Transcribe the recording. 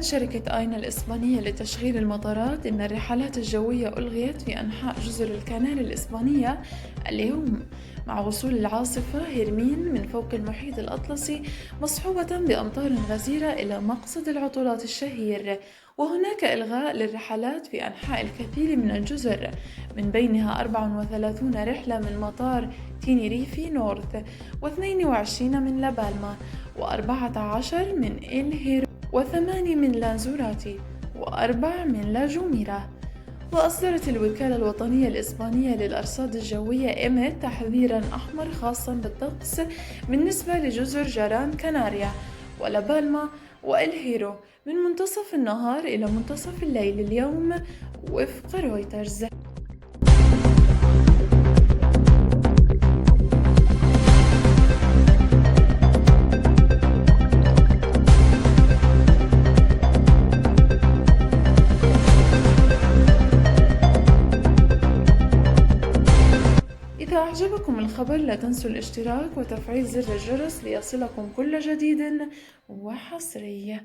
أعلنت شركة آينا الإسبانية لتشغيل المطارات إن الرحلات الجوية ألغيت في أنحاء جزر الكناري الإسبانية اليوم، مع وصول العاصفة هيرمين من فوق المحيط الأطلسي مصحوبة بأمطار غزيرة إلى مقصد العطلات الشهير. وهناك إلغاء للرحلات في أنحاء الكثير من الجزر، من بينها 34 رحلة من مطار تينيريفي نورث، و22 من لابالما، و14 من إل و8 من لانزوراتي، و4 من لا جوميرا. وأصدرت الوكالة الوطنية الإسبانية للأرصاد الجوية إيميت تحذيراً أحمر خاصاً بالطقس بالنسبة لجزر جران كناريا ولابالما والهيرو من منتصف النهار إلى منتصف الليل اليوم وفق رويترز. إذا أعجبكم الخبر لا تنسوا الاشتراك وتفعيل زر الجرس ليصلكم كل جديد وحصري.